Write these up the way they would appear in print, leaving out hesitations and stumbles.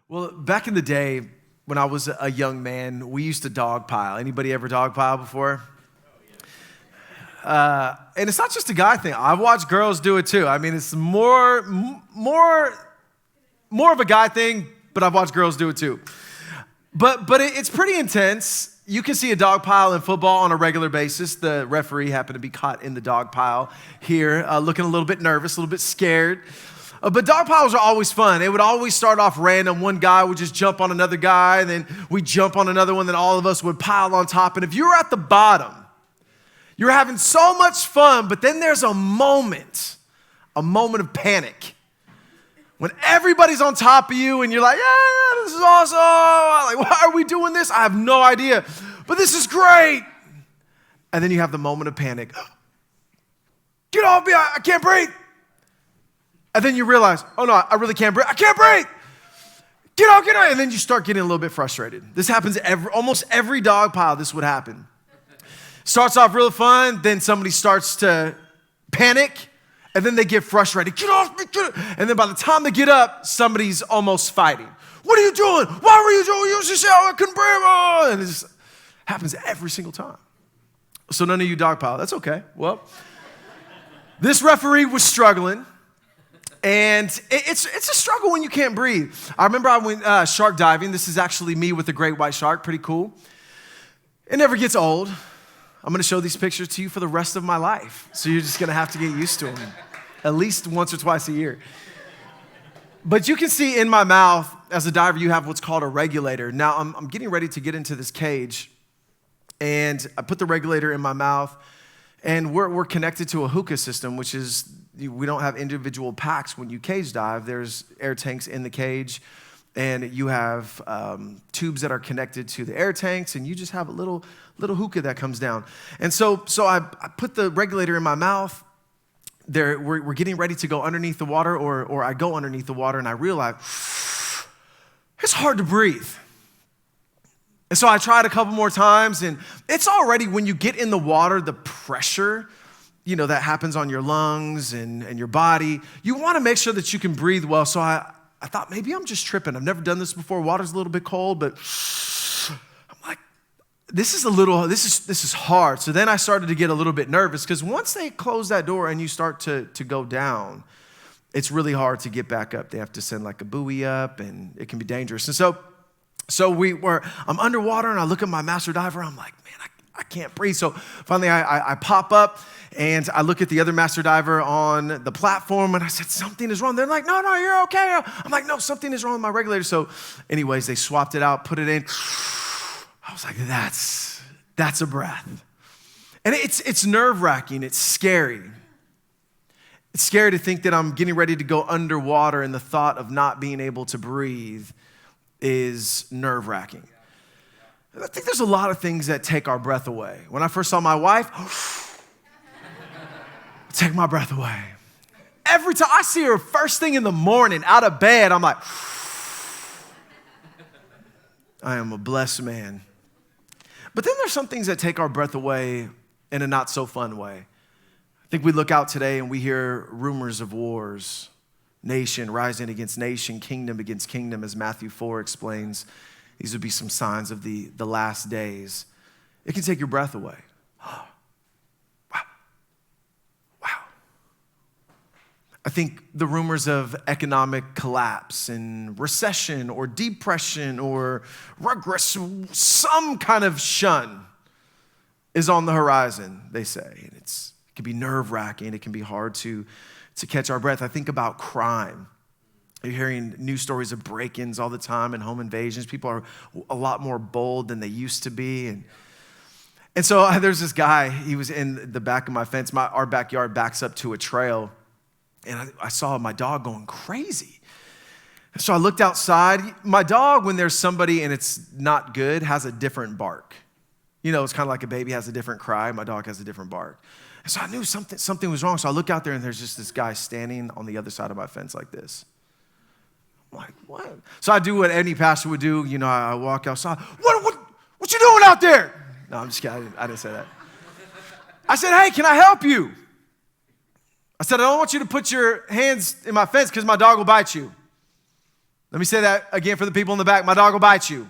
Well, back in the day, when I was a young man, we used to dogpile. Anybody ever dogpile before? And it's not just a guy thing. I've watched girls do it too. I mean, it's more of a guy thing, but I've watched girls do it too. But it's pretty intense. You can see a dog pile in football on a regular basis. The referee happened to be caught in the dog pile here, looking a little bit nervous, a little bit scared. But dog piles are always fun. It would always start off random. One guy would just jump on another guy, and then we'd jump on another one, then all of us would pile on top. And if you were at the bottom, you're having so much fun, but then there's a moment of panic. When everybody's on top of you and you're like, yeah, this is awesome. Like, why are we doing this? I have no idea, but this is great. And then you have the moment of panic. Get off me, I can't breathe. And then you realize, oh no, I really can't breathe. I can't breathe. Get out. And then you start getting a little bit frustrated. This happens almost every dog pile. This would happen. Starts off real fun, then somebody starts to panic, and then they get frustrated. Get off me, And then by the time they get up, somebody's almost fighting. What are you doing? Why were you doing? You just said I couldn't breathe. And it just happens every single time. So none of you dog pile. That's okay. Well, this referee was struggling. And it's a struggle when you can't breathe. I remember I went shark diving. This is actually me with a great white shark. Pretty cool. It never gets old. I'm going to show these pictures to you for the rest of my life. So you're just going to have to get used to them at least once or twice a year. But you can see in my mouth, as a diver, you have what's called a regulator. Now, I'm getting ready to get into this cage. And I put the regulator in my mouth. And we're connected to a hookah system, which is, we don't have individual packs when you cage dive. There's air tanks in the cage, and you have tubes that are connected to the air tanks, and you just have a little hookah that comes down. And so I put the regulator in my mouth. We're getting ready to go underneath the water, or I go underneath the water, and I realize it's hard to breathe. And so I tried a couple more times, and it's already, when you get in the water, the pressure, that happens on your lungs and your body. You want to make sure that you can breathe well. So I thought maybe I'm just tripping. I've never done this before. Water's a little bit cold, but I'm like, this is hard. So then I started to get a little bit nervous, because once they close that door and you start to go down, it's really hard to get back up. They have to send like a buoy up, and it can be dangerous. And so I'm underwater, and I look at my master diver. I'm like, man, I can't breathe. So finally I pop up, and I look at the other master diver on the platform, and I said, something is wrong. They're like, no, you're okay. I'm like, no, something is wrong with my regulator. So anyways, they swapped it out, put it in. I was like, that's a breath. And it's nerve-wracking. It's scary. It's scary to think that I'm getting ready to go underwater, and the thought of not being able to breathe is nerve-wracking. I think there's a lot of things that take our breath away. When I first saw my wife, take my breath away. Every time I see her first thing in the morning out of bed, I'm like, I am a blessed man. But then there's some things that take our breath away in a not so fun way. I think we look out today and we hear rumors of wars. Nation rising against nation, kingdom against kingdom, as Matthew 4 explains. These would be some signs of the last days. It can take your breath away. Wow. I think the rumors of economic collapse and recession or depression or regression, some kind of shun is on the horizon, they say. And it can be nerve-wracking. It can be hard to catch our breath. I think about crime. You're hearing news stories of break-ins all the time and home invasions. People are a lot more bold than they used to be. And so there's this guy, he was in the back of my fence. Our backyard backs up to a trail, and I saw my dog going crazy. So I looked outside. My dog, when there's somebody and it's not good, has a different bark. It's kind of like a baby has a different cry. My dog has a different bark. So I knew something was wrong. So I look out there, and there's just this guy standing on the other side of my fence like this. I'm like, what? So I do what any pastor would do. I walk outside. What you doing out there? No, I'm just kidding. I didn't say that. I said, hey, can I help you? I said, I don't want you to put your hands in my fence because my dog will bite you. Let me say that again for the people in the back. My dog will bite you.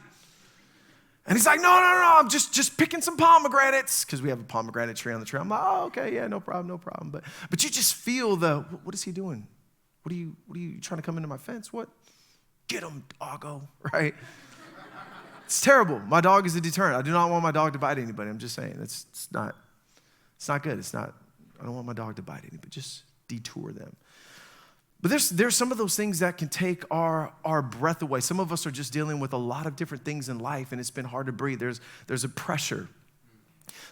And he's like, no, I'm just picking some pomegranates, because we have a pomegranate tree on the trail. I'm like, oh, okay, yeah, no problem. But you just feel what is he doing? What are you trying to come into my fence? What? Get him, doggo, right? It's terrible. My dog is a deterrent. I do not want my dog to bite anybody. I'm just saying, it's not good. I don't want my dog to bite anybody. Just detour them. But there's some of those things that can take our breath away. Some of us are just dealing with a lot of different things in life, and it's been hard to breathe. There's a pressure.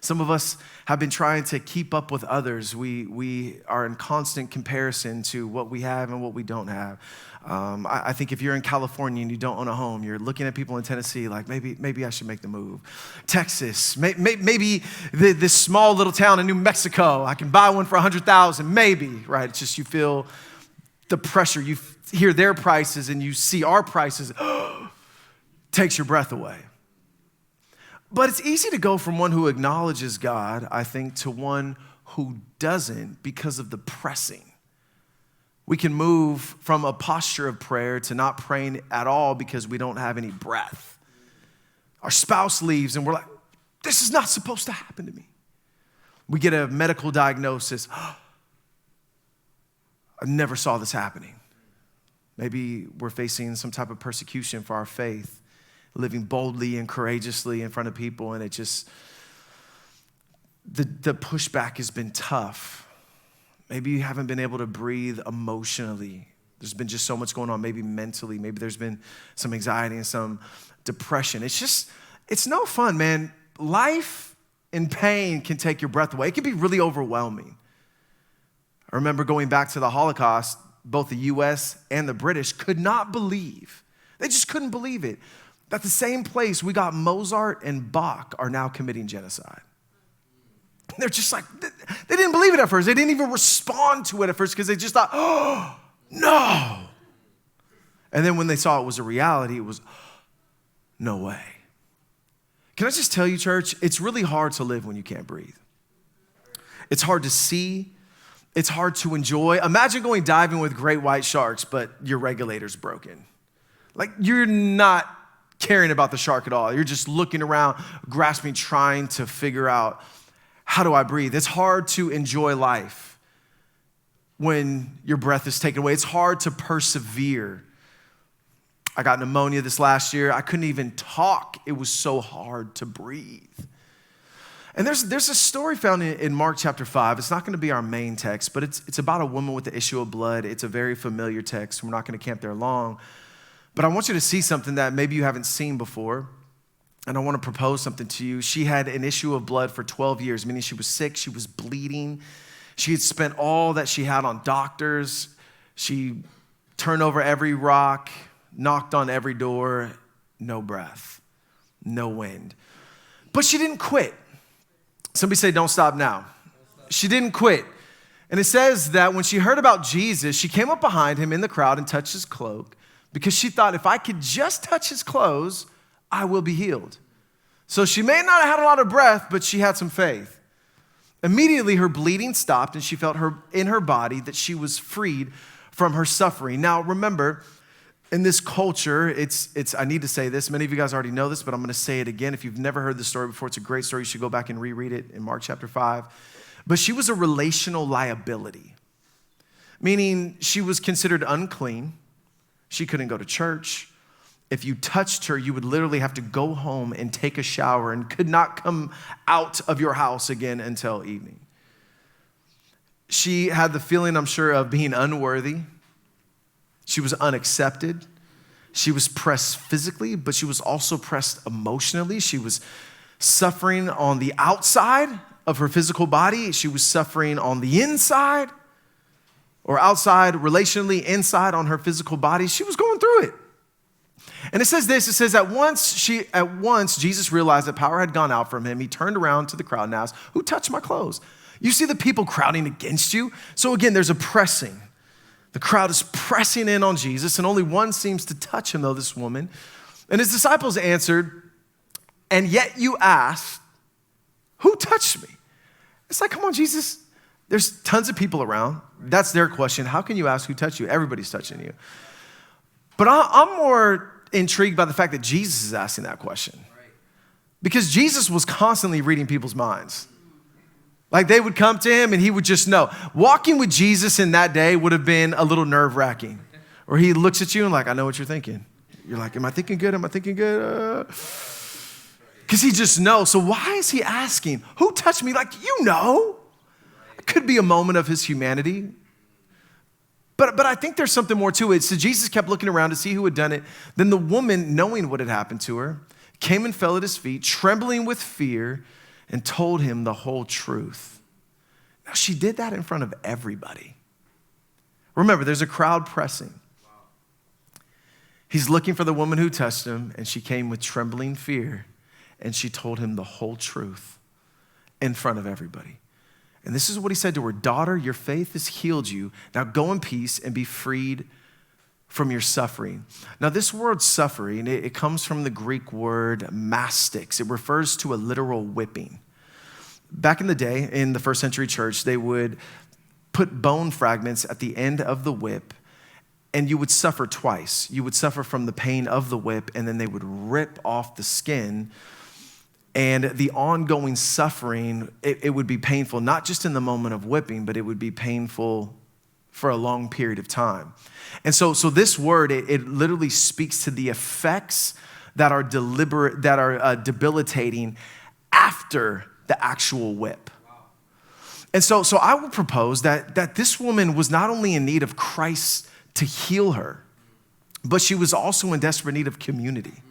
Some of us have been trying to keep up with others. We are in constant comparison to what we have and what we don't have. I think if you're in California and you don't own a home, you're looking at people in Tennessee like, maybe I should make the move. Texas, maybe this small little town in New Mexico, I can buy one for $100,000, maybe, right? It's just you feel the pressure. You hear their prices and you see our prices. Takes your breath away. But it's easy to go from one who acknowledges God, I think, to one who doesn't because of the pressing. We can move from a posture of prayer to not praying at all because we don't have any breath. Our spouse leaves and we're like, this is not supposed to happen to me. We get a medical diagnosis. I never saw this happening. Maybe we're facing some type of persecution for our faith, living boldly and courageously in front of people, and it just, the pushback has been tough. Maybe you haven't been able to breathe emotionally. There's been just so much going on, maybe mentally. Maybe there's been some anxiety and some depression. It's no fun, man. Life and pain can take your breath away. It can be really overwhelming. I remember going back to the Holocaust, both the U.S. and the British could not believe, they just couldn't believe it, that the same place we got Mozart and Bach are now committing genocide. They're just like, they didn't believe it at first. They didn't even respond to it at first because they just thought, oh, no. And then when they saw it was a reality, it was, no way. Can I just tell you, church, it's really hard to live when you can't breathe. It's hard to see. It's hard to enjoy. Imagine going diving with great white sharks, but your regulator's broken. Like, you're not caring about the shark at all. You're just looking around, grasping, trying to figure out, how do I breathe? It's hard to enjoy life when your breath is taken away. It's hard to persevere. I got pneumonia this last year. I couldn't even talk. It was so hard to breathe. And there's a story found in Mark chapter 5. It's not going to be our main text, but it's about a woman with the issue of blood. It's a very familiar text. We're not going to camp there long. But I want you to see something that maybe you haven't seen before. And I want to propose something to you. She had an issue of blood for 12 years, meaning she was sick, she was bleeding. She had spent all that she had on doctors. She turned over every rock, knocked on every door, no breath, no wind. But she didn't quit. Somebody say, don't stop now. She didn't quit. And it says that when she heard about Jesus, she came up behind him in the crowd and touched his cloak because she thought, if I could just touch his clothes, I will be healed. So she may not have had a lot of breath, but she had some faith. Immediately, her bleeding stopped, and she felt in her body that she was freed from her suffering. Now, remember, in this culture, I need to say this. Many of you guys already know this, but I'm going to say it again. If you've never heard this story before, it's a great story. You should go back and reread it in Mark chapter 5. But she was a relational liability, meaning she was considered unclean. She couldn't go to church. If you touched her, you would literally have to go home and take a shower and could not come out of your house again until evening. She had the feeling, I'm sure, of being unworthy. She was unaccepted. She was pressed physically, but she was also pressed emotionally. She was suffering on the outside of her physical body. She was suffering on the inside, or outside relationally, inside on her physical body. She was going through it. And it says this, it says at once Jesus realized that power had gone out from him. He turned around to the crowd and asked, who touched my clothes? You see the people crowding against you? So again, there's a pressing. The crowd is pressing in on Jesus, and only one seems to touch him, though, this woman. And his disciples answered, and yet you asked, who touched me? It's like, come on, Jesus. There's tons of people around. That's their question. How can you ask who touched you? Everybody's touching you. But I'm more intrigued by the fact that Jesus is asking that question. Because Jesus was constantly reading people's minds. Like they would come to him and he would just know. Walking with Jesus in that day would have been a little nerve-wracking. Or he looks at you and like, I know what you're thinking. You're like, am I thinking good? Am I thinking good? Because he just knows. So why is he asking? Who touched me? Like, you know. It could be a moment of his humanity. But I think there's something more to it. So Jesus kept looking around to see who had done it. Then the woman, knowing what had happened to her, came and fell at his feet, trembling with fear, and told him the whole truth. Now, she did that in front of everybody. Remember, there's a crowd pressing. He's looking for the woman who touched him, and she came with trembling fear, and she told him the whole truth in front of everybody. And this is what he said to her, daughter, your faith has healed you. Now go in peace and be freed from your suffering. Now this word suffering, it comes from the Greek word mastix. It refers to a literal whipping. Back in the day, in the first century church, they would put bone fragments at the end of the whip, and you would suffer twice. You would suffer from the pain of the whip, and then they would rip off the skin. And the ongoing suffering, it would be painful, not just in the moment of whipping, but it would be painful for a long period of time. And so this word, it literally speaks to the effects that are debilitating after the actual whip. And so I would propose that this woman was not only in need of Christ to heal her, but she was also in desperate need of community.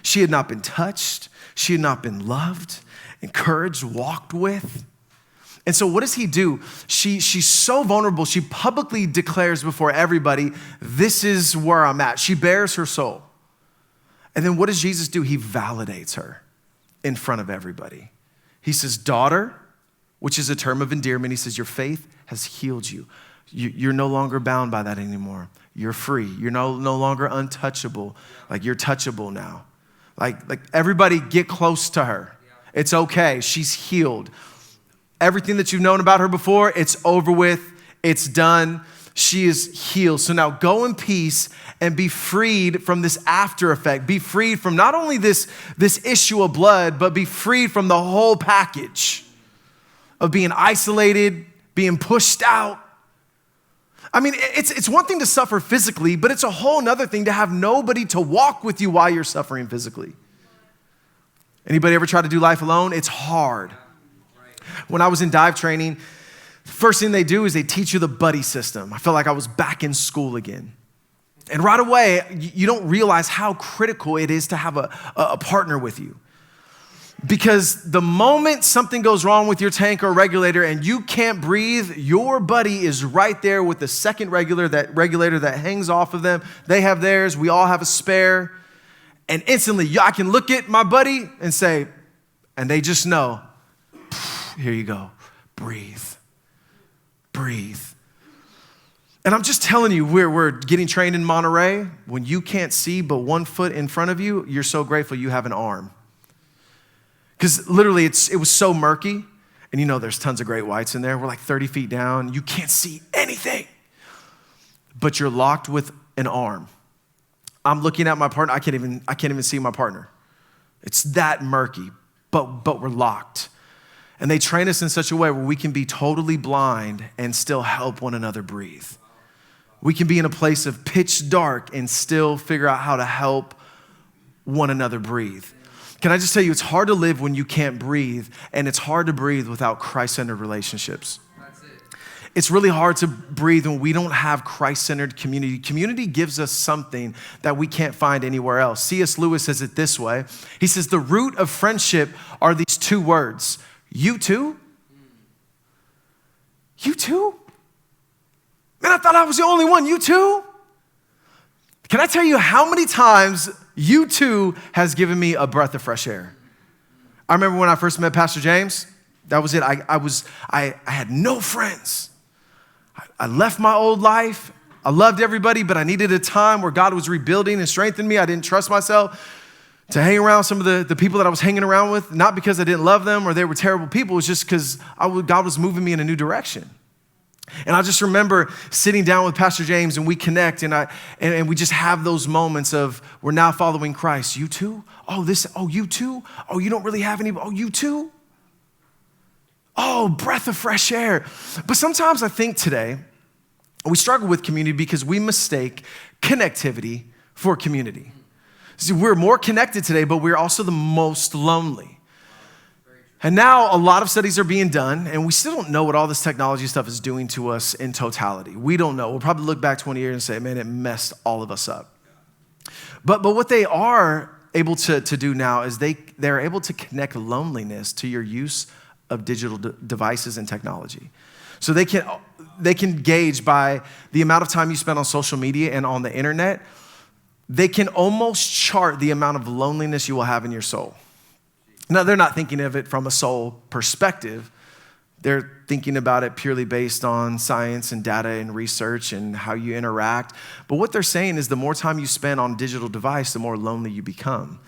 She had not been touched. She had not been loved, encouraged, walked with. And so what does he do? She's so vulnerable. She publicly declares before everybody, this is where I'm at. She bears her soul. And then what does Jesus do? He validates her in front of everybody. He says, daughter, which is a term of endearment. He says, your faith has healed you. You're no longer bound by that anymore. You're free. You're no longer untouchable. Like you're touchable now. Like everybody get close to her. It's okay. She's healed. Everything that you've known about her before, it's over with. It's done. She is healed. So now go in peace and be freed from this after effect. Be freed from not only this issue of blood, but be freed from the whole package of being isolated, being pushed out. I mean, it's one thing to suffer physically, but it's a whole nother thing to have nobody to walk with you while you're suffering physically. Anybody ever try to do life alone? It's hard. When I was in dive training, the first thing they do is they teach you the buddy system. I felt like I was back in school again. And right away, you don't realize how critical it is to have a partner with you. Because the moment something goes wrong with your tank or regulator and you can't breathe, your buddy is right there with the second regulator that hangs off of them. They have theirs. We all have a spare. And instantly, I can look at my buddy and say, and they just know, here you go. Breathe. Breathe. And I'm just telling you, we're getting trained in Monterey. When you can't see but 1 foot in front of you, you're so grateful you have an arm. Because literally, it was so murky. And you know there's tons of great whites in there. We're like 30 feet down. You can't see anything. But you're locked with an arm. I'm looking at my partner. I can't even see my partner. It's that murky, but we're locked. And they train us in such a way where we can be totally blind and still help one another breathe. We can be in a place of pitch dark and still figure out how to help one another breathe. Can I just tell you, it's hard to live when you can't breathe, and it's hard to breathe without Christ-centered relationships. It's really hard to breathe when we don't have Christ-centered community. Community gives us something that we can't find anywhere else. C.S. Lewis says it this way. He says, the root of friendship are these two words. You too? You too? Man, I thought I was the only one. You too? Can I tell you how many times you too has given me a breath of fresh air? I remember when I first met Pastor James. That was it. I had no friends. I left my old life. I loved everybody, but I needed a time where God was rebuilding and strengthening me. I didn't trust myself to hang around some of the people that I was hanging around with, not because I didn't love them or they were terrible people. It was just because God was moving me in a new direction. And I just remember sitting down with Pastor James and we connect and we just have those moments of we're now following Christ. You too? Oh, you too? Oh, you don't really have any, oh, you too? Oh, breath of fresh air. But sometimes I think today we struggle with community because we mistake connectivity for community. See, we're more connected today, but we're also the most lonely. And now a lot of studies are being done, and we still don't know what all this technology stuff is doing to us in totality. We don't know. We'll probably look back 20 years and say, man, it messed all of us up. But what they are able to do now is they're able to connect loneliness to your use of digital devices and technology. So they can gauge by the amount of time you spend on social media and on the internet, they can almost chart the amount of loneliness you will have in your soul. Now, they're not thinking of it from a soul perspective. They're thinking about it purely based on science and data and research and how you interact. But what they're saying is the more time you spend on a digital device, the more lonely you become.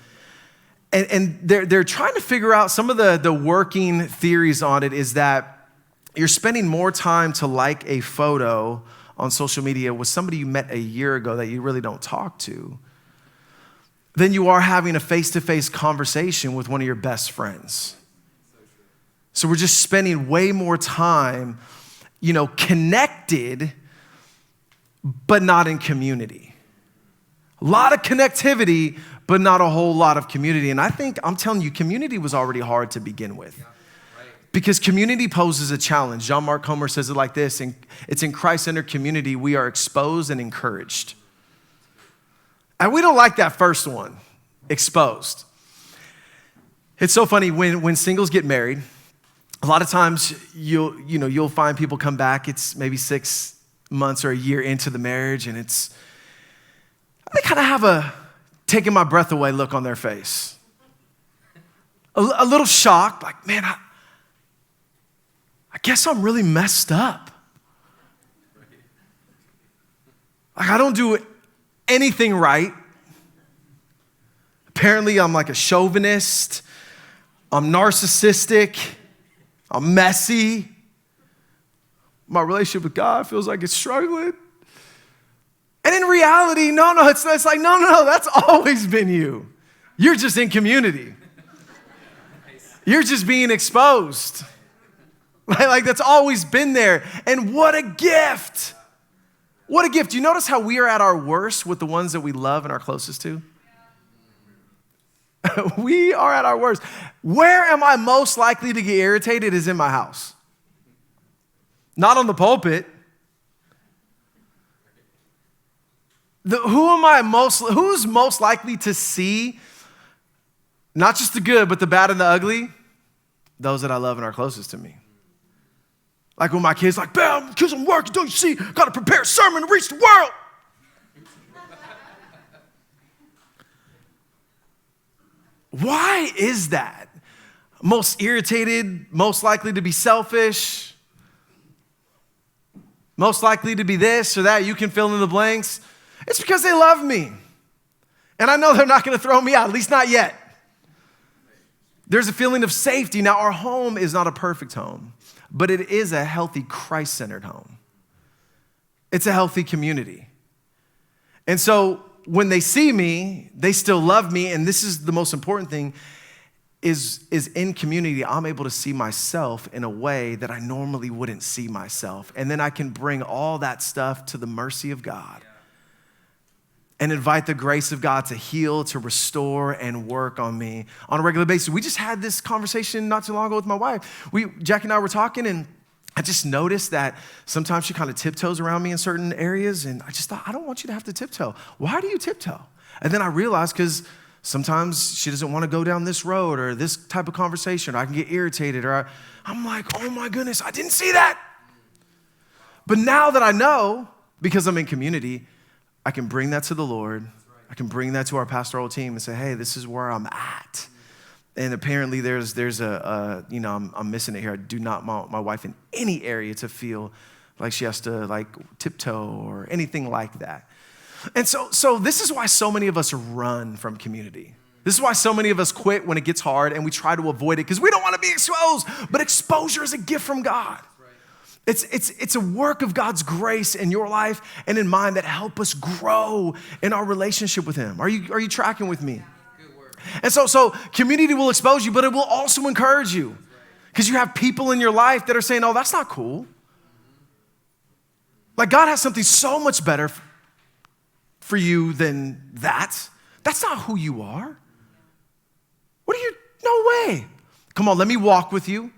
And they're trying to figure out some of the working theories on it is that you're spending more time to like a photo on social media with somebody you met a year ago that you really don't talk to than you are having a face-to-face conversation with one of your best friends. So we're just spending way more time, connected, but not in community. A lot of connectivity, but not a whole lot of community. And I'm telling you, community was already hard to begin with. Because community poses a challenge. John-Mark Comer says it like this, and it's in Christ-centered community, we are exposed and encouraged. And we don't like that first one, exposed. It's so funny when singles get married, a lot of times you'll find people come back, it's maybe 6 months or a year into the marriage, and they kind of have a taking my breath away look on their face. A little shocked, like, man, I guess I'm really messed up. Like, I don't do anything right. Apparently, I'm like a chauvinist. I'm narcissistic. I'm messy. My relationship with God feels like it's struggling. And in reality, no, it's like, no, that's always been you. You're just in community. You're just being exposed. Like that's always been there. And what a gift. What a gift. Do you notice how we are at our worst with the ones that we love and are closest to? We are at our worst. Where am I most likely to get irritated is in my house. Not on the pulpit. Who's most likely to see not just the good, but the bad and the ugly? Those that I love and are closest to me. Like when my kids like, bam, kids I'm working, don't you see? Got to prepare a sermon to reach the world. Why is that? Most irritated, most likely to be selfish, most likely to be this or that. You can fill in the blanks. It's because they love me. And I know they're not going to throw me out, at least not yet. There's a feeling of safety. Now, our home is not a perfect home, but it is a healthy, Christ-centered home. It's a healthy community. And so when they see me, they still love me. And this is the most important thing, is in community, I'm able to see myself in a way that I normally wouldn't see myself. And then I can bring all that stuff to the mercy of God and invite the grace of God to heal, to restore, and work on me on a regular basis. We just had this conversation not too long ago with my wife. Jackie and I were talking, and I just noticed that sometimes she kind of tiptoes around me in certain areas, and I just thought, I don't want you to have to tiptoe. Why do you tiptoe? And then I realized because sometimes she doesn't want to go down this road or this type of conversation, or I can get irritated, or I'm like, oh my goodness, I didn't see that. But now that I know, because I'm in community, I can bring that to the Lord. I can bring that to our pastoral team and say, hey, this is where I'm at. And apparently there's I'm missing it here. I do not want my wife in any area to feel like she has to like tiptoe or anything like that. And so this is why so many of us run from community. This is why so many of us quit when it gets hard and we try to avoid it because we don't want to be exposed. But exposure is a gift from God. It's a work of God's grace in your life and in mine that help us grow in our relationship with him. Are you tracking with me? And so community will expose you, but it will also encourage you because you have people in your life that are saying, oh, that's not cool. Like God has something so much better for you than that. That's not who you are. No way. Come on, let me walk with you.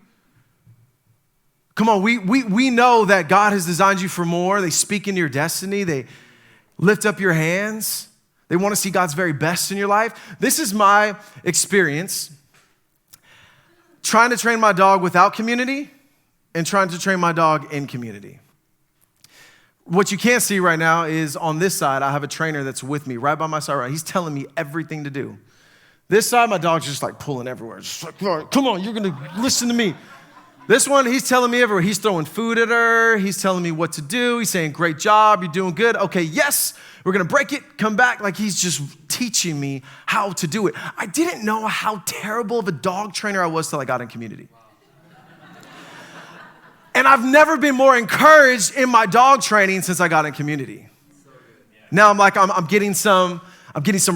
Come on, we know that God has designed you for more. They speak into your destiny. They lift up your hands. They want to see God's very best in your life. This is my experience trying to train my dog without community and trying to train my dog in community. What you can't see right now is on this side, I have a trainer that's with me right by my side. Right, he's telling me everything to do. This side, my dog's just like pulling everywhere. Just like, all right, come on, you're going to listen to me. This one, he's telling me everywhere. He's throwing food at her. He's telling me what to do. He's saying, great job, you're doing good. Okay, yes, we're gonna break it, come back. Like he's just teaching me how to do it. I didn't know how terrible of a dog trainer I was till I got in community. And I've never been more encouraged in my dog training since I got in community. Now I'm getting some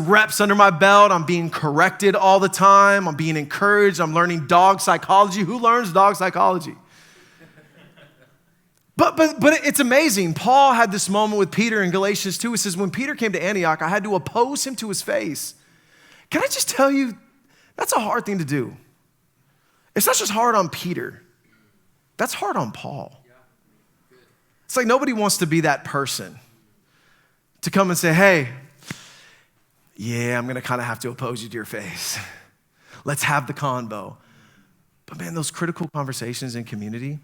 reps under my belt. I'm being corrected all the time. I'm being encouraged. I'm learning dog psychology. Who learns dog psychology? But it's amazing. Paul had this moment with Peter in Galatians 2. It says, when Peter came to Antioch, I had to oppose him to his face. Can I just tell you, that's a hard thing to do. It's not just hard on Peter. That's hard on Paul. It's like nobody wants to be that person to come and say, hey, yeah, I'm going to kind of have to oppose you to your face. Let's have the convo. But man, those critical conversations in community,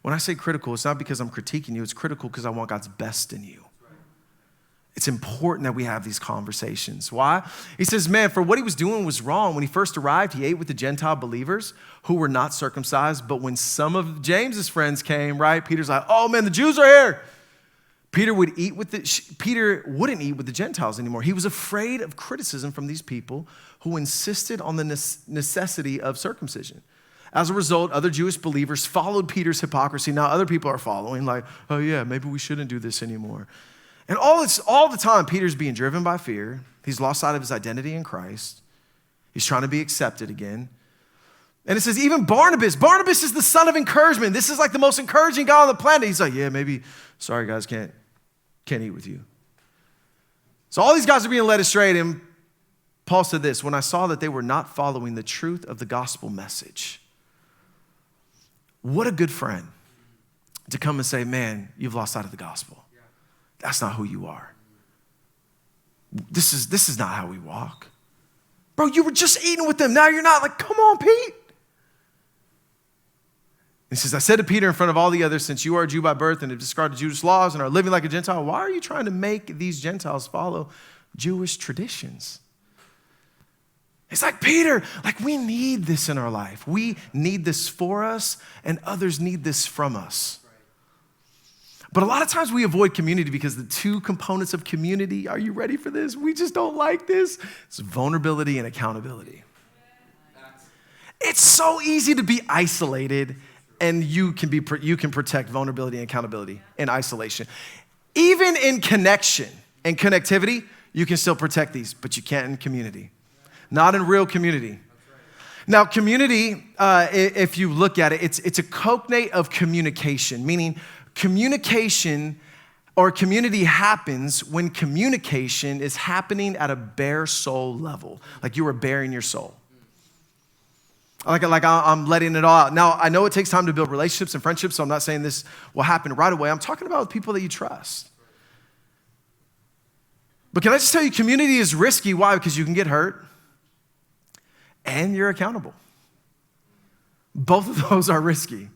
when I say critical, it's not because I'm critiquing you. It's critical because I want God's best in you. It's important that we have these conversations. Why? He says, man, for what he was doing was wrong. When he first arrived, he ate with the Gentile believers who were not circumcised. But when some of James's friends came, right, Peter's like, oh man, the Jews are here. Peter wouldn't eat with the Gentiles anymore. He was afraid of criticism from these people who insisted on the necessity of circumcision. As a result, other Jewish believers followed Peter's hypocrisy. Now other people are following like, oh yeah, maybe we shouldn't do this anymore. And all the time, Peter's being driven by fear. He's lost sight of his identity in Christ. He's trying to be accepted again. And it says even Barnabas is the son of encouragement. This is like the most encouraging guy on the planet. He's like, yeah, maybe, sorry guys, can't eat with you. So all these guys are being led astray. And Paul said this, when I saw that they were not following the truth of the gospel message. What a good friend to come and say, man, you've lost sight of the gospel. That's not who you are. This is not how we walk. Bro, you were just eating with them. Now you're not. Like, come on, Pete. He says, I said to Peter in front of all the others, since you are a Jew by birth and have discarded Jewish laws and are living like a Gentile, why are you trying to make these Gentiles follow Jewish traditions? It's like, Peter, like we need this in our life. We need this for us and others need this from us. But a lot of times we avoid community because the two components of community, are you ready for this? We just don't like this. It's vulnerability and accountability. It's so easy to be isolated and you can protect vulnerability and accountability in isolation. Even in connection and connectivity, you can still protect these, but you can't in community. Not in real community. Now, community, if you look at it, it's a cognate of communication, meaning communication or community happens when communication is happening at a bare soul level, like you are bearing your soul. Like I'm letting it all out. Now, I know it takes time to build relationships and friendships, so I'm not saying this will happen right away. I'm talking about people that you trust. But can I just tell you, community is risky. Why? Because you can get hurt and you're accountable. Both of those are risky.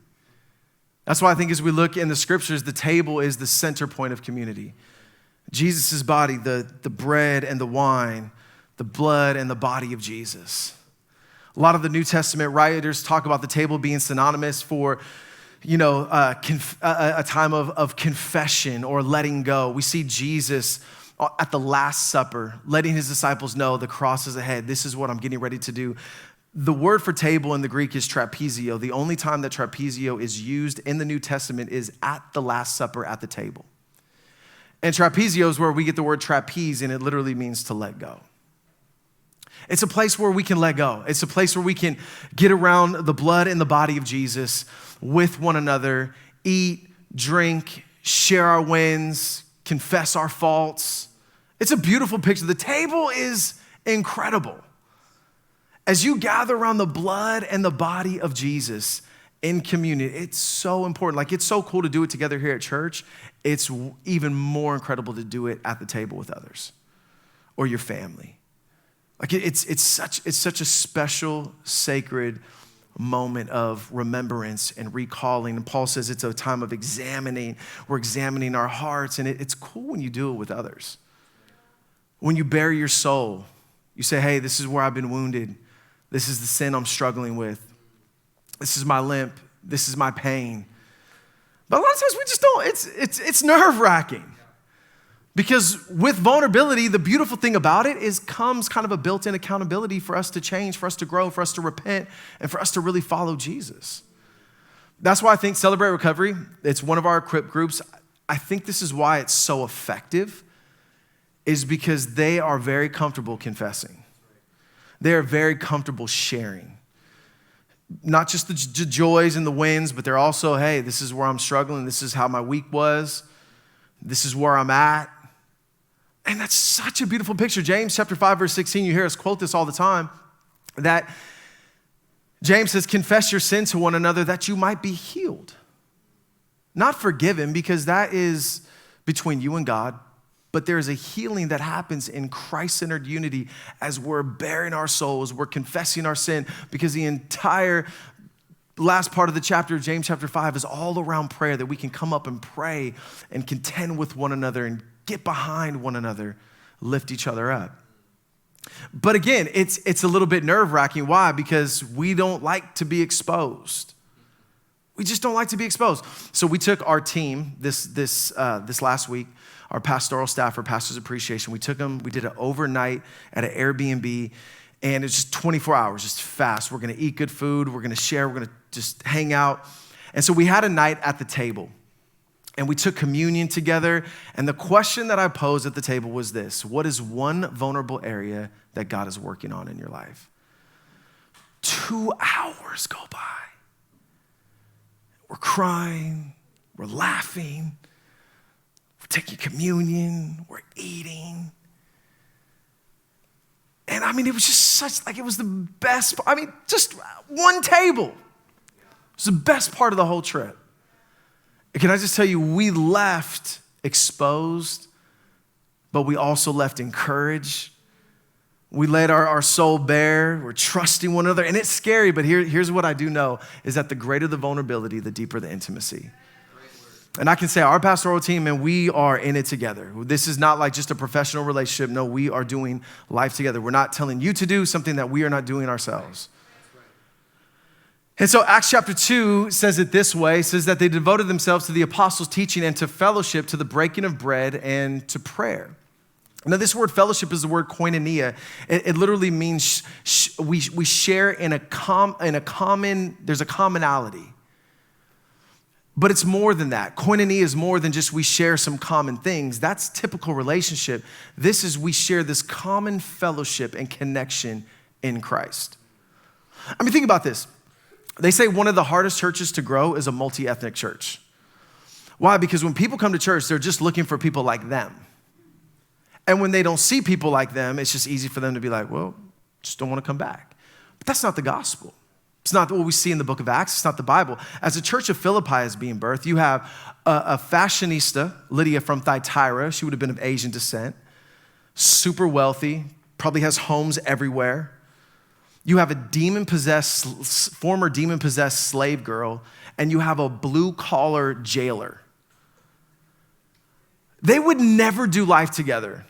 That's why I think as we look in the scriptures, the table is the center point of community. Jesus' body, the bread and the wine, the blood and the body of Jesus. A lot of the New Testament writers talk about the table being synonymous for, a time of confession or letting go. We see Jesus at the Last Supper letting his disciples know the cross is ahead. This is what I'm getting ready to do. The word for table in the Greek is trapezio. The only time that trapezio is used in the New Testament is at the Last Supper at the table. And trapezio is where we get the word trapeze, and it literally means to let go. It's a place where we can let go. It's a place where we can get around the blood and the body of Jesus with one another, eat, drink, share our wins, confess our faults. It's a beautiful picture. The table is incredible. As you gather around the blood and the body of Jesus in communion, it's so important. Like, it's so cool to do it together here at church. It's even more incredible to do it at the table with others or your family. Like, it's such a special, sacred moment of remembrance and recalling. And Paul says it's a time of examining. We're examining our hearts, and it's cool when you do it with others. When you bare your soul, you say, hey, this is where I've been wounded. This is the sin I'm struggling with. This is my limp. This is my pain. But a lot of times we just don't. It's nerve-wracking. Because with vulnerability, the beautiful thing about it is comes kind of a built-in accountability for us to change, for us to grow, for us to repent, and for us to really follow Jesus. That's why I think Celebrate Recovery, it's one of our equip groups. I think this is why it's so effective, is because they are very comfortable confessing. They are very comfortable sharing. Not just the joys and the wins, but they're also, hey, this is where I'm struggling. This is how my week was. This is where I'm at. And that's such a beautiful picture. James chapter 5, verse 16, you hear us quote this all the time, that James says, confess your sin to one another that you might be healed. Not forgiven, because that is between you and God, but there is a healing that happens in Christ-centered unity as we're bearing our souls, we're confessing our sin, because the entire last part of the chapter of James chapter 5 is all around prayer, that we can come up and pray and contend with one another and get behind one another, lift each other up. But again, it's a little bit nerve-wracking. Why? Because we don't like to be exposed. We just don't like to be exposed. So we took our team this last week, our pastoral staff for Pastor's Appreciation. We took them, we did it overnight at an Airbnb, and it's just 24 hours, just fast. We're gonna eat good food, we're gonna share, we're gonna just hang out. And so we had a night at the table, and we took communion together. And the question that I posed at the table was this: what is one vulnerable area that God is working on in your life? 2 hours go by. We're crying, we're laughing, we're taking communion, we're eating. And I mean, it was just it was the best, just one table. It was the best part of the whole trip. And can I just tell you, we left exposed, but we also left encouraged. We let our soul bare. We're trusting one another. And it's scary, but here's what I do know, is that the greater the vulnerability, the deeper the intimacy. And I can say our pastoral team, and we are in it together. This is not like just a professional relationship. No, we are doing life together. We're not telling you to do something that we are not doing ourselves. And so Acts chapter 2 says it this way. It says that they devoted themselves to the apostles' teaching and to fellowship, to the breaking of bread and to prayer. Now, this word fellowship is the word koinonia. It literally means we share in a common, there's a commonality. But it's more than that. Koinonia is more than just we share some common things. That's typical relationship. This is we share this common fellowship and connection in Christ. I mean, think about this. They say one of the hardest churches to grow is a multi-ethnic church. Why? Because when people come to church, they're just looking for people like them. And when they don't see people like them, it's just easy for them to be like, well, just don't want to come back. But that's not the gospel. It's not what we see in the book of Acts. It's not the Bible. As the church of Philippi is being birthed, you have a fashionista, Lydia from Thyatira. She would have been of Asian descent, super wealthy, probably has homes everywhere. You have a former demon-possessed slave girl, and you have a blue-collar jailer. They would never do life together.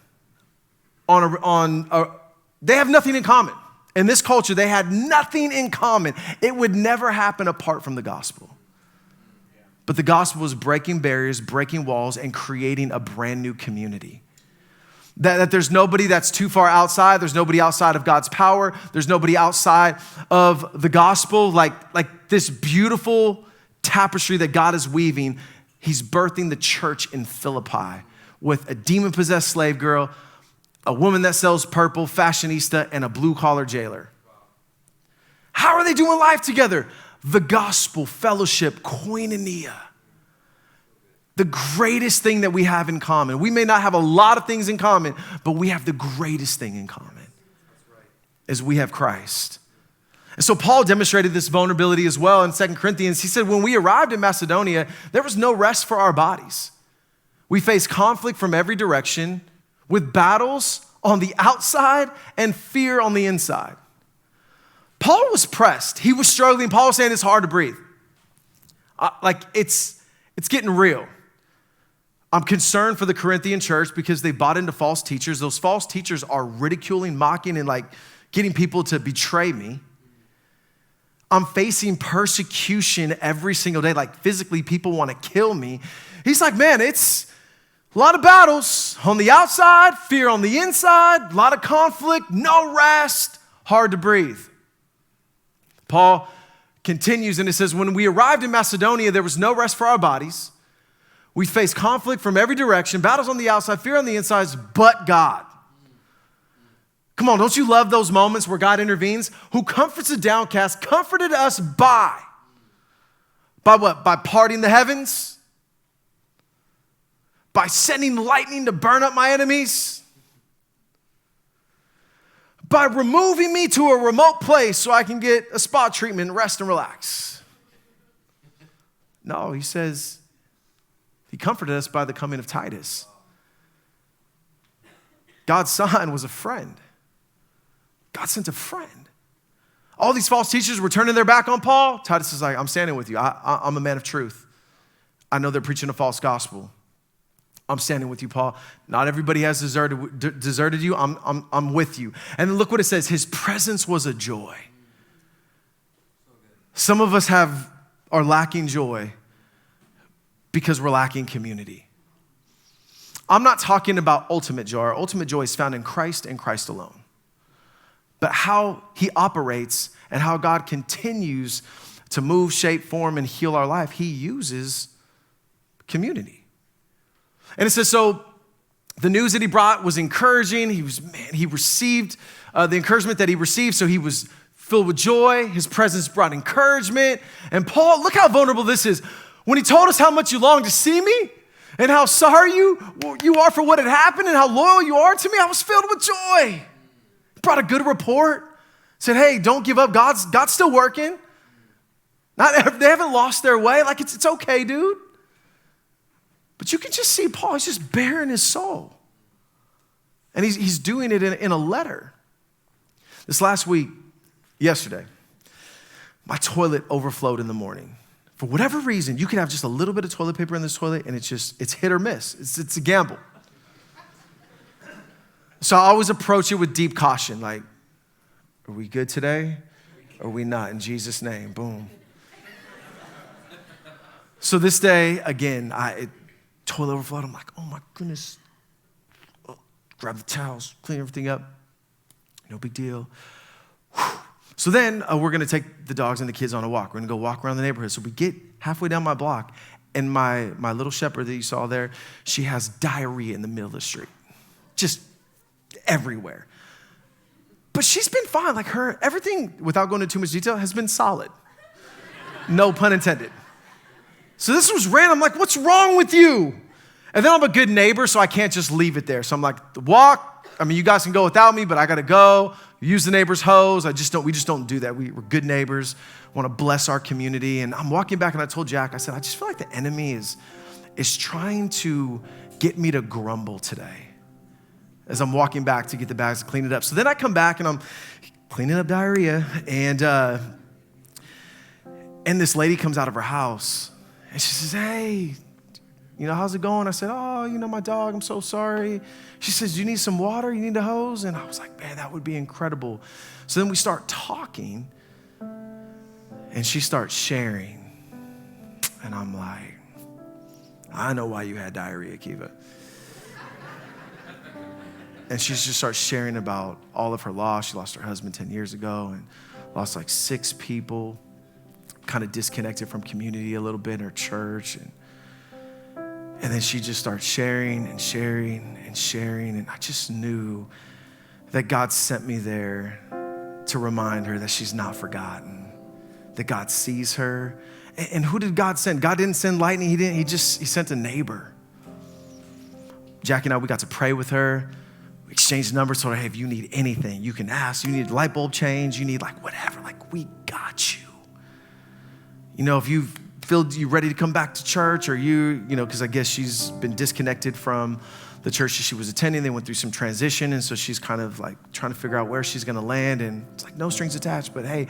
They have nothing in common. In this culture, they had nothing in common. It would never happen apart from the gospel. But the gospel was breaking barriers, breaking walls, and creating a brand new community. That there's nobody that's too far outside. There's nobody outside of God's power. There's nobody outside of the gospel. Like this beautiful tapestry that God is weaving, he's birthing the church in Philippi with a demon-possessed slave girl, a woman that sells purple, fashionista, and a blue-collar jailer. How are they doing life together? The gospel, fellowship, koinonia. The greatest thing that we have in common. We may not have a lot of things in common, but we have the greatest thing in common is we have Christ. And so Paul demonstrated this vulnerability as well in 2 Corinthians. He said, when we arrived in Macedonia, there was no rest for our bodies. We faced conflict from every direction with battles on the outside and fear on the inside. Paul was pressed. He was struggling. Paul was saying it's hard to breathe. It's getting real. I'm concerned for the Corinthian church because they bought into false teachers. Those false teachers are ridiculing, mocking, and getting people to betray me. I'm facing persecution every single day. Physically, people want to kill me. He's like, man, it's a lot of battles on the outside, fear on the inside, a lot of conflict, no rest, hard to breathe. Paul continues and it says, when we arrived in Macedonia, there was no rest for our bodies. We faced conflict from every direction, battles on the outside, fear on the insides, but God. Come on, don't you love those moments where God intervenes? Who comforts the downcast, comforted us by what? By parting the heavens? By sending lightning to burn up my enemies? By removing me to a remote place so I can get a spa treatment, rest and relax? No, he says, he comforted us by the coming of Titus. God's son was a friend. God sent a friend. All these false teachers were turning their back on Paul. Titus is like, I'm standing with you. I'm a man of truth. I know they're preaching a false gospel. I'm standing with you, Paul. Not everybody has deserted you. I'm with you. And then look what it says. His presence was a joy. Some of us are lacking joy because we're lacking community. I'm not talking about ultimate joy. Our ultimate joy is found in Christ and Christ alone. But how he operates and how God continues to move, shape, form, and heal our life, he uses community. And it says, so the news that he brought was encouraging. He received the encouragement that he received, so he was filled with joy. His presence brought encouragement. And Paul, look how vulnerable this is. When he told us how much you long to see me and how sorry you are for what had happened and how loyal you are to me, I was filled with joy. Brought a good report. Said, hey, don't give up. God's still working. They haven't lost their way. It's okay, dude. But you can just see Paul, he's just bearing his soul. And he's doing it in a letter. This last week, yesterday, my toilet overflowed in the morning. For whatever reason, you can have just a little bit of toilet paper in this toilet and it's hit or miss. It's a gamble. So I always approach it with deep caution, are we good today? Or are we not? In Jesus' name, boom. So this day, again, toilet overflowed. I'm like, oh my goodness. Grab the towels, clean everything up. No big deal. Whew. So then we're going to take the dogs and the kids on a walk. We're going to go walk around the neighborhood. So we get halfway down my block, and my little shepherd that you saw there, she has diarrhea in the middle of the street. Just everywhere. But she's been fine. Everything, without going into too much detail, has been solid. No pun intended. So this was random. I'm like, what's wrong with you? And then I'm a good neighbor, so I can't just leave it there. So I'm like, the walk, you guys can go without me, but I got to go. Use the neighbor's hose. We just don't do that. We're good neighbors. Want to bless our community. And I'm walking back, and I told Jack, I said, I just feel like the enemy is trying to get me to grumble today as I'm walking back to get the bags to clean it up. So then I come back, and I'm cleaning up diarrhea, and this lady comes out of her house, and she says, hey, how's it going? I said, oh, my dog, I'm so sorry. She says, you need some water? You need a hose? And I was like, man, that would be incredible. So then we start talking, and she starts sharing. And I'm like, I know why you had diarrhea, Kiva. And she just starts sharing about all of her loss. She lost her husband 10 years ago and lost like 6 people, kind of disconnected from community a little bit in her church. And then she just starts sharing and sharing and sharing. And I just knew that God sent me there to remind her that she's not forgotten, that God sees her. And who did God send? God didn't send lightning. He sent a neighbor. Jackie and I, we got to pray with her. We exchanged numbers, told her, hey, if you need anything, you can ask. You need a light bulb change, you need like whatever, like we got you. You know, if you feel you ready to come back to church, or because I guess she's been disconnected from the church that she was attending. They went through some transition, and so she's kind of like trying to figure out where she's gonna land, and it's like no strings attached, but hey,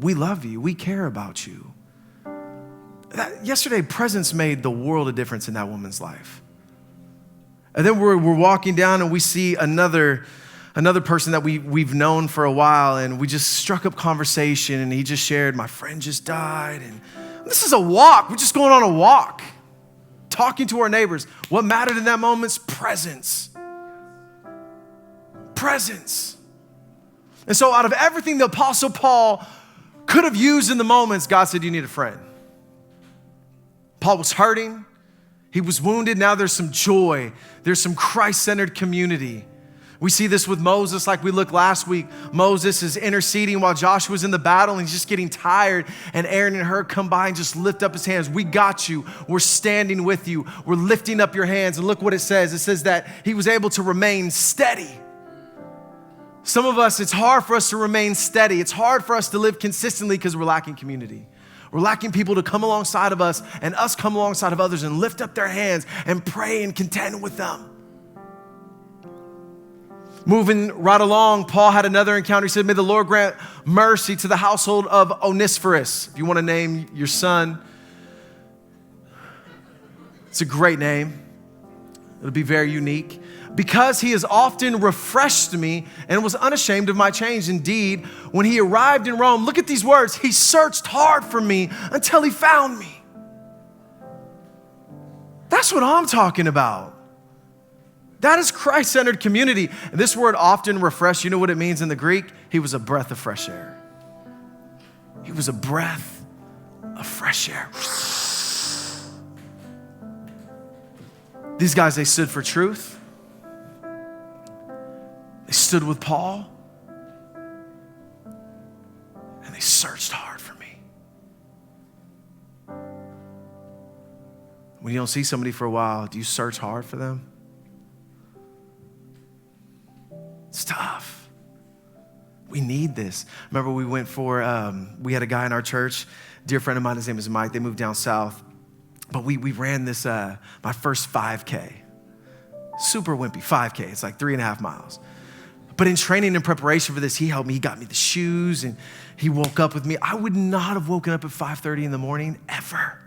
we love you, we care about you. Yesterday, presence made the world of difference in that woman's life. And then we're walking down and we see another person that we've known for a while, and we just struck up conversation, and he just shared, my friend just died. And this is a walk. We're just going on a walk, talking to our neighbors. What mattered in that moment's presence. Presence. And so out of everything the Apostle Paul could have used in the moments, God said, you need a friend. Paul was hurting. He was wounded. Now there's some joy. There's some Christ-centered community. We see this with Moses like we looked last week. Moses is interceding while Joshua's in the battle, and he's just getting tired. And Aaron and Hur come by and just lift up his hands. We got you. We're standing with you. We're lifting up your hands. And look what it says. It says that he was able to remain steady. Some of us, it's hard for us to remain steady. It's hard for us to live consistently because we're lacking community. We're lacking people to come alongside of us and us come alongside of others and lift up their hands and pray and contend with them. Moving right along, Paul had another encounter. He said, may the Lord grant mercy to the household of Onesiphorus. If you want to name your son, it's a great name. It'll be very unique. Because he has often refreshed me and was unashamed of my change. Indeed, when he arrived in Rome, look at these words, he searched hard for me until he found me. That's what I'm talking about. That is Christ-centered community. And this word often refreshed, you know what it means in the Greek? He was a breath of fresh air. He was a breath of fresh air. These guys, they stood for truth. They stood with Paul, and they searched hard for me. When you don't see somebody for a while, do you search hard for them? It's tough. We need this. Remember we went for, we had a guy in our church, dear friend of mine, his name is Mike. They moved down south, but we ran this, my first 5K. Super wimpy, 5K. It's like 3.5 miles. But in training and preparation for this, he helped me. He got me the shoes, and he woke up with me. I would not have woken up at 5:30 in the morning ever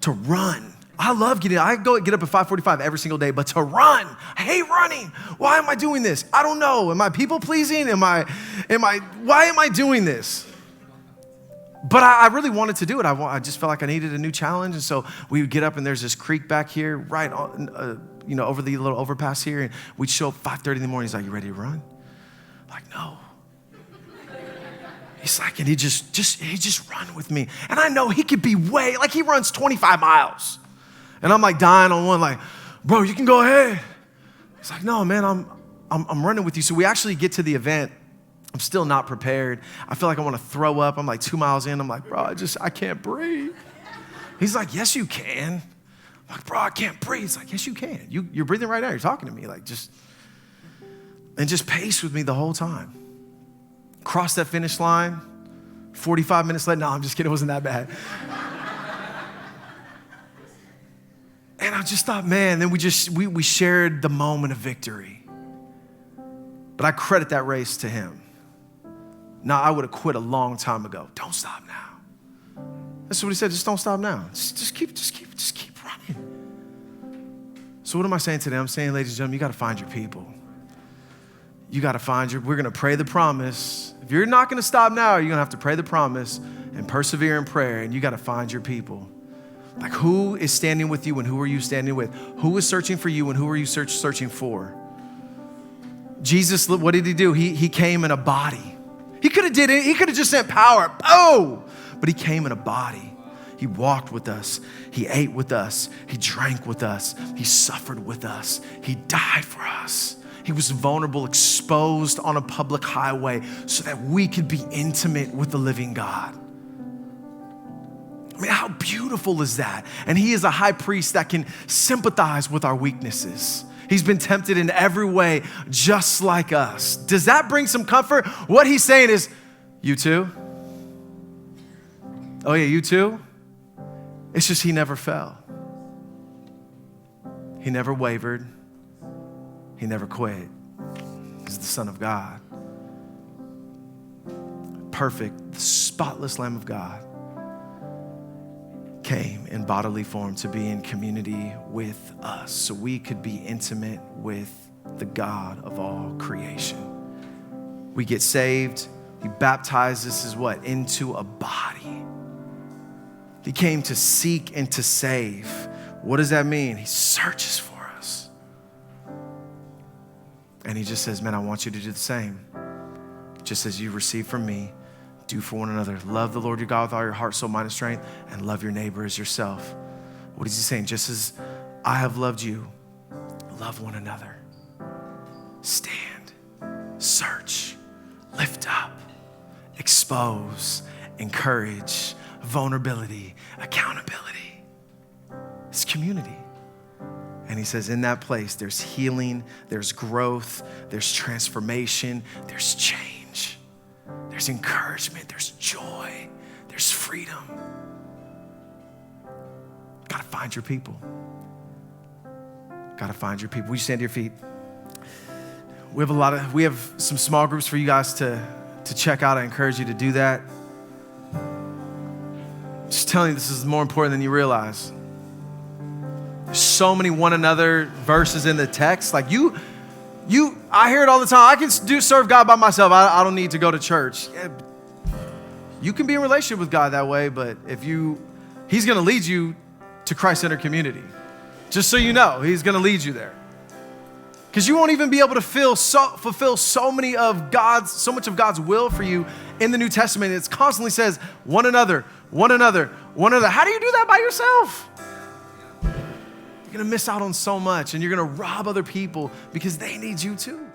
to run. I love get up at 5:45 every single day, but to run, I hate running. Why am I doing this? I don't know. Am I people pleasing? Why am I doing this? But I really wanted to do it. I just felt like I needed a new challenge. And so we would get up, and there's this creek back here, right on, over the little overpass here. And we'd show up 5:30 in the morning. He's like, you ready to run? I'm like, no. He's like, and he just run with me. And I know he could be he runs 25 miles. And I'm like dying on one, like, bro, you can go ahead. He's like, no, man, I'm running with you. So we actually get to the event. I'm still not prepared. I feel like I want to throw up. I'm like 2 miles in. I'm like, bro, I can't breathe. He's like, yes, you can. I'm like, bro, I can't breathe. He's like, yes, you can. You're breathing right now. You're talking to me. Like, just pace with me the whole time. Cross that finish line. 45 minutes later. No, I'm just kidding. It wasn't that bad. And I just thought, man, then we shared the moment of victory. But I credit that race to him. Now, I would have quit a long time ago. Don't stop now. That's what he said. Just don't stop now. Just keep running. So what am I saying today? I'm saying, ladies and gentlemen, you got to find your people. You got to we're going to pray the promise. If you're not going to stop now, you're going to have to pray the promise and persevere in prayer, and you got to find your people. Like, who is standing with you and who are you standing with? Who is searching for you and who are you searching for? Jesus, what did he do? He came in a body. He could have did it. He could have just sent power. Oh, but he came in a body. He walked with us. He ate with us. He drank with us. He suffered with us. He died for us. He was vulnerable, exposed on a public highway so that we could be intimate with the living God. I mean, how beautiful is that? And he is a high priest that can sympathize with our weaknesses. He's been tempted in every way, just like us. Does that bring some comfort? What he's saying is, you too? Oh yeah, you too? It's just he never fell. He never wavered. He never quit. He's the Son of God. Perfect, the spotless Lamb of God came in bodily form to be in community with us so we could be intimate with the God of all creation. We get saved. He baptizes us what? Into a body. He came to seek and to save. What does that mean? He searches for us. And he just says, man, I want you to do the same. Just as you receive from me, do for one another. Love the Lord your God with all your heart, soul, mind, and strength, and love your neighbor as yourself. What is he saying? Just as I have loved you, love one another. Stand, search, lift up, expose, encourage, vulnerability, accountability. It's community. And he says in that place, there's healing, there's growth, there's transformation, there's change. There's encouragement, there's joy, there's freedom. Gotta find your people. Gotta find your people. Will you stand to your feet? We have some small groups for you guys to check out. I encourage you to do that. Just telling you, this is more important than you realize. There's so many one another verses in the text. Like I hear it all the time. I can serve God by myself. I don't need to go to church. Yeah, you can be in relationship with God that way, but he's going to lead you to Christ-centered community. Just so you know, he's going to lead you there. Because you won't even be able to fulfill so much of God's will for you in the New Testament. It constantly says, one another, one another, one another. How do you do that by yourself? You're going to miss out on so much, and you're going to rob other people because they need you too.